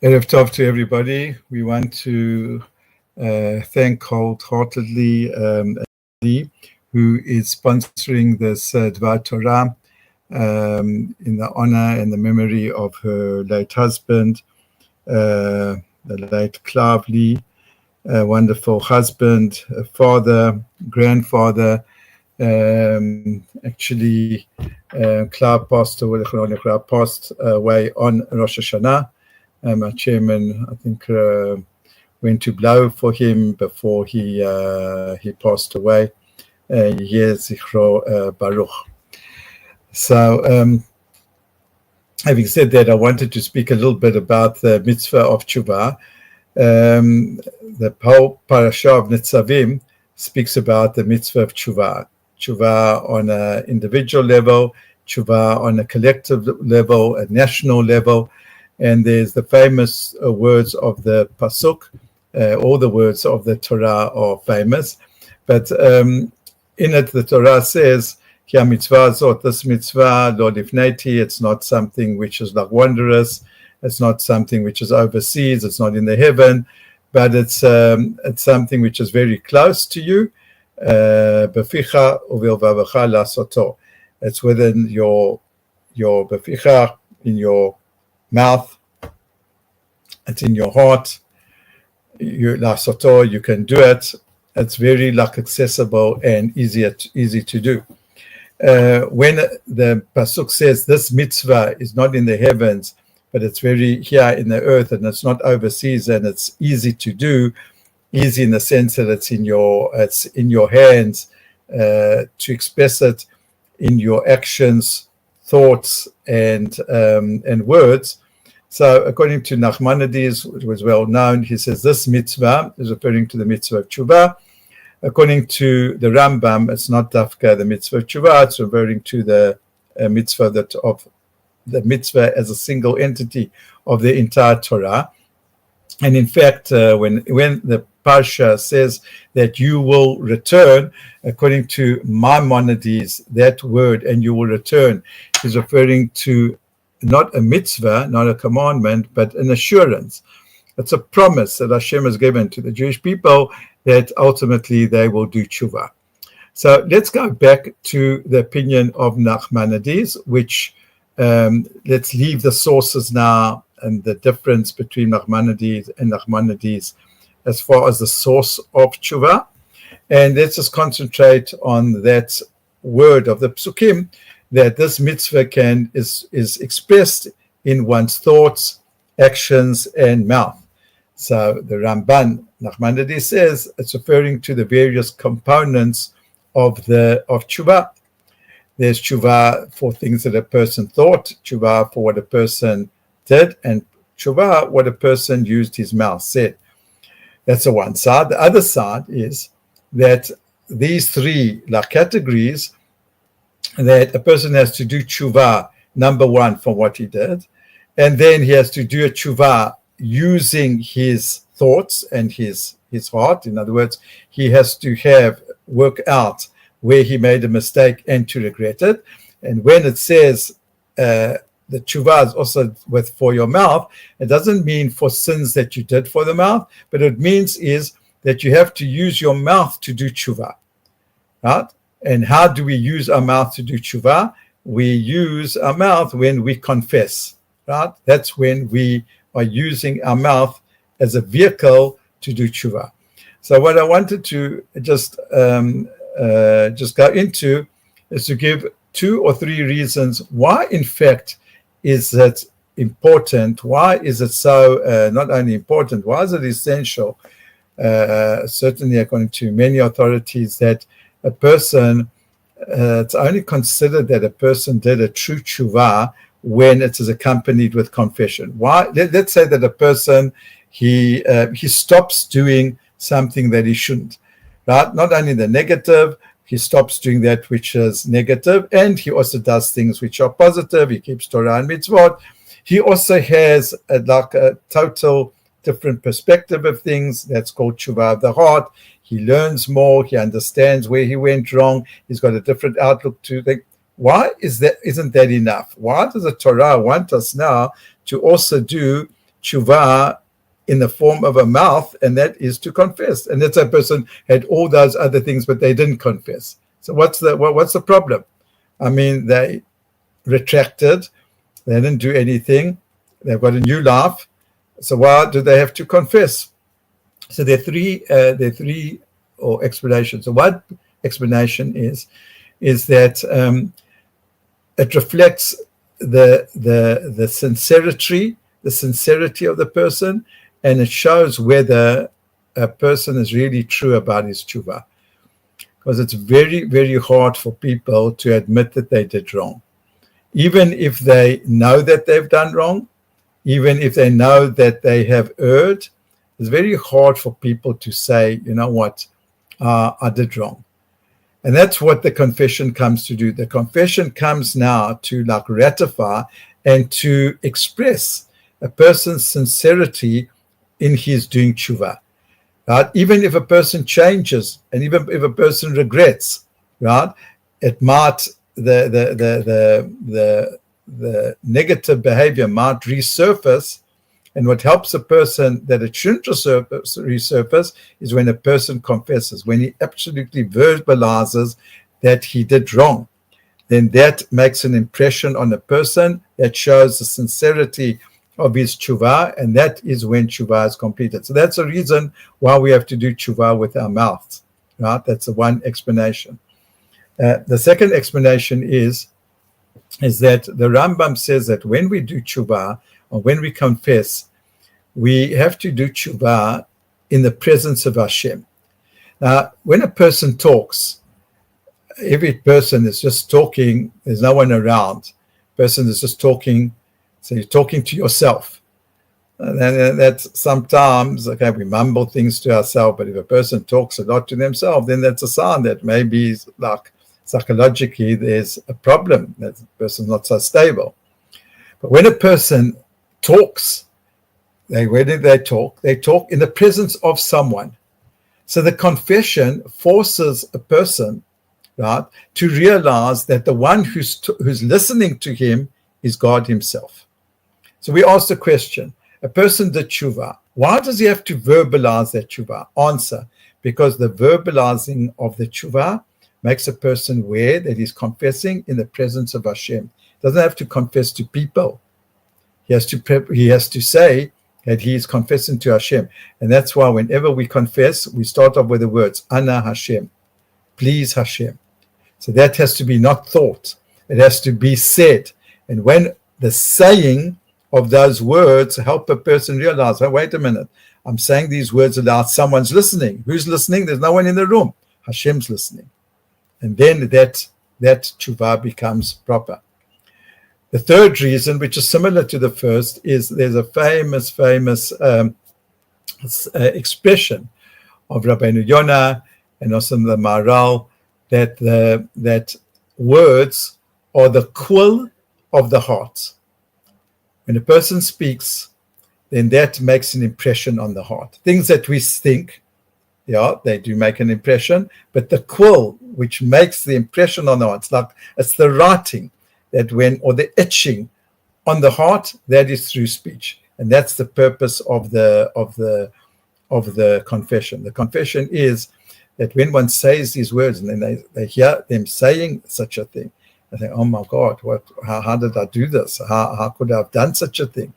Erev Tov to everybody. We want to thank wholeheartedly Lee, who is sponsoring this Dvar Torah in the honor and the memory of her late husband, the late Klav Lee, a wonderful husband, a father, grandfather. Actually, Klav passed away on Rosh Hashanah. Our chairman, I think, went to blow for him before he passed away. Yeh Zichro Baruch. So, having said that, I wanted to speak a little bit about the mitzvah of Teshuvah. The whole Parsha of Nitzavim speaks about the mitzvah of Teshuvah. Teshuvah on an individual level, Teshuvah on a collective level, a national level. And there's the famous words of the Pasuk. All the words of the Torah are famous. But in it, the Torah says, Kia mitzvah zot, this mitzvah, lo lifneti, it's not something which is like wondrous. It's not something which is overseas. It's not in the heaven. But it's something which is very close to you. Beficha uvilvavacha lasoto. It's within your beficha, in your mouth, it's in your heart. You can do it. It's very accessible and easy to do. When the pasuk says this mitzvah is not in the heavens, but it's very here in the earth, and it's not overseas, and it's easy to do. Easy in the sense that it's in your hands to express it in your actions, thoughts, and words. So according to Nachmanides, which was well known, he says this mitzvah is referring to the mitzvah of Teshuvah. According to the Rambam, it's not dafka the mitzvah of Teshuvah, it's referring to the mitzvah of the mitzvah as a single entity of the entire Torah. And in fact, when the Parsha says that you will return, according to Maimonides, that word, and you will return, is referring to not a mitzvah, not a commandment, but an assurance. It's a promise that Hashem has given to the Jewish people that ultimately they will do Teshuvah. So let's go back to the opinion of Nachmanides, which let's leave the sources now and the difference between Nachmanides as far as the source of Teshuvah. And let's just concentrate on that word of the Psukim, that this mitzvah is expressed in one's thoughts, actions, and mouth. So the Ramban, Nachmanides, says it's referring to the various components of Teshuvah. There's Teshuvah for things that a person thought, Teshuvah for what a person did, and Teshuvah what a person used his mouth, said. That's the one side. The other side is that these three categories, that a person has to do Teshuvah, number one, for what he did, and then he has to do a Teshuvah using his thoughts and his heart. In other words, he has to work out where he made a mistake and to regret it. And when it says the Teshuvah is also for your mouth, it doesn't mean for sins that you did for the mouth, but it means is that you have to use your mouth to do Teshuvah, right? And how do we use our mouth to do Teshuvah? We use our mouth when we confess, right? That's when we are using our mouth as a vehicle to do Teshuvah. So what I wanted to just go into is to give 2 or 3 reasons why, in fact, is it important? Why is it so not only important? Why is it essential? Certainly, according to many authorities, that a person, it's only considered that a person did a true Teshuvah when it is accompanied with confession. Why? Let's say that a person, he stops doing something that he shouldn't, right? Not only the negative, he stops doing that which is negative, and he also does things which are positive. He keeps Torah and mitzvot. He also has a total different perspective of things. That's called Teshuvah of the heart. He learns more. He understands where he went wrong. He's got a different outlook to things. Why isn't that enough? Why does the Torah want us now to also do Teshuvah in the form of a mouth, and that is to confess. And that's a person had all those other things, but they didn't confess. So what's the problem? I mean, they retracted, they didn't do anything, they've got a new life. So why do they have to confess? So there are three explanations. So one explanation is that it reflects the sincerity of the person, and it shows whether a person is really true about his teshuvah. Because it's very, very hard for people to admit that they did wrong. Even if they know that they've done wrong, even if they know that they have erred, it's very hard for people to say, you know what, I did wrong. And that's what the confession comes to do. The confession comes now to ratify and to express a person's sincerity in his doing teshuvah. Right? Even if a person changes, and even if a person regrets, right, it might the negative behavior might resurface. And what helps a person that it shouldn't resurface is when a person confesses, when he absolutely verbalizes that he did wrong. Then that makes an impression on a person that shows the sincerity of his teshuvah, and that is when teshuvah is completed. So that's the reason why we have to do teshuvah with our mouths, right? That's the one explanation. The second explanation is that the Rambam says that when we do teshuvah, or when we confess, we have to do teshuvah in the presence of Hashem. Now, when a person talks, every person is just talking, there's no one around. Person is just talking, so you're talking to yourself. And that's sometimes, okay, we mumble things to ourselves, but if a person talks a lot to themselves, then that's a sign that maybe psychologically there's a problem, that the person's not so stable. But when a person talks, where do they talk? They talk in the presence of someone. So the confession forces a person, right, to realize that the one who's listening to him is God himself. So we ask the question, a person did teshuvah. Why does he have to verbalize that teshuvah? Answer, because the verbalizing of the teshuvah makes a person aware that he's confessing in the presence of Hashem. Doesn't have to confess to people. He has to say that he is confessing to Hashem. And that's why whenever we confess, we start off with the words, Ana Hashem, please Hashem. So that has to be not thought. It has to be said. And when the saying of those words help a person realize, oh, wait a minute, I'm saying these words aloud, someone's listening. Who's listening? There's no one in the room. Hashem's listening. And then that teshuvah becomes proper. The third reason, which is similar to the first, is there's a famous expression of Rabbeinu Yonah and also the Maharal that words are the quill of the heart. When a person speaks, then that makes an impression on the heart. Things that we think, yeah, they do make an impression, but the quill, which makes the impression on the heart, it's the writing or the etching on the heart, that is through speech. And that's the purpose of the confession. The confession is that when one says these words and then they hear them saying such a thing, they think, oh my God, how did I do this? How could I have done such a thing?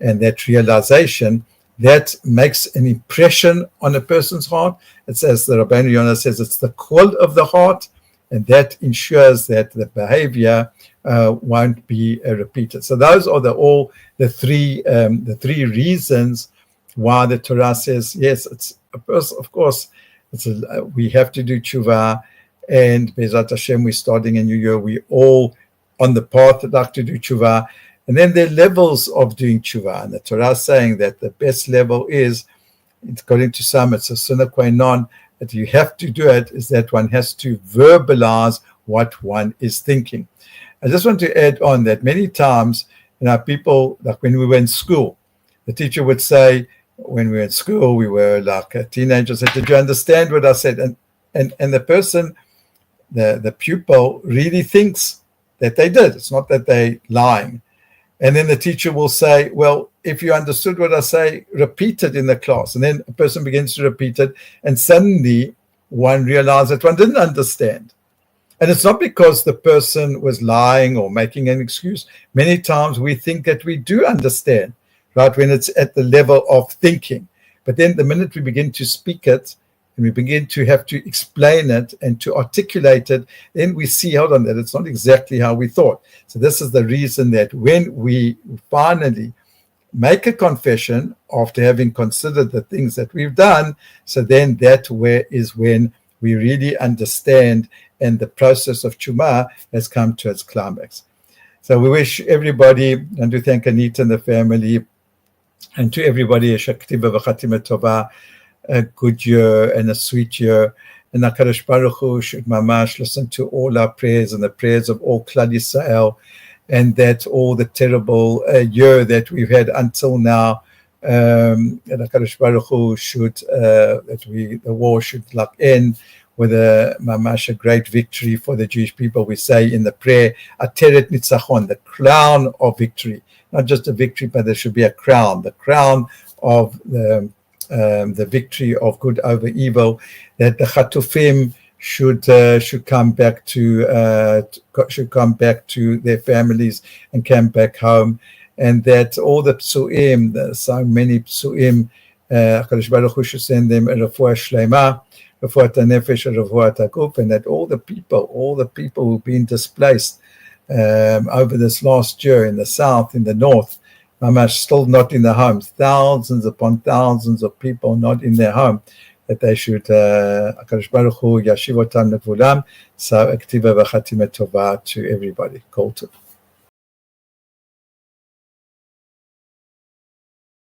And that realization, that makes an impression on a person's heart. It's, as the Rabbeinu Yonah says, it's the quill of the heart, and that ensures that the behavior won't be repeated. So those are the three reasons why the Torah says, yes, it's a person, of course, we have to do teshuvah, and Be'ezrat Hashem, we're starting a new year, we all on the path that like to do teshuvah. And then there are levels of doing teshuvah, and the Torah is saying that the best level is, according to some, it's a sine qua non, that you have to do it, is that one has to verbalize what one is thinking. I just want to add on that many times, people, like when we were in school, the teacher would say, when we were in school, we were like teenagers, said, did you understand what I said? And the person, the pupil really thinks that they did. It's not that they're lying. And then the teacher will say, well, if you understood what I say, repeat it in the class. And then a person begins to repeat it, and suddenly one realizes that one didn't understand. And it's not because the person was lying or making an excuse. Many times we think that we do understand, right, when it's at the level of thinking. But then the minute we begin to speak it, and we begin to have to explain it and to articulate it, then we see, hold on, that it's not exactly how we thought. So this is the reason that when we finally make a confession after having considered the things that we've done, so then that is when we really understand, and the process of Teshuvah has come to its climax. So we wish everybody, and to thank Anita and the family, and to everybody, a Shaktiva v'chatima tova, a good year and a sweet year. And HaKadosh Baruch Hu should mamash listen to all our prayers and the prayers of all Klal Yisrael, and that all the terrible year that we've had until now, and HaKadosh Baruch Hu should, the war should end with a great victory for the Jewish people. We say in the prayer, Ateret Nitzachon, the crown of victory. Not just a victory, but there should be a crown, the crown of the victory of good over evil, that the Chatufim should come back to their families and come back home, and that all the psuim, so many psuim, HaKadosh Baruch Hu should send them a refuah shlema, refuat hanefesh, refuat haguf, and that all the people who've been displaced over this last year in the south, in the north, still not in their homes, thousands upon thousands of people not in their home, that they should, HaKadosh Baruch Hu, Yashiv Otam Levulam, so Aktiva V'Chatima Tova to everybody. Kol Tov.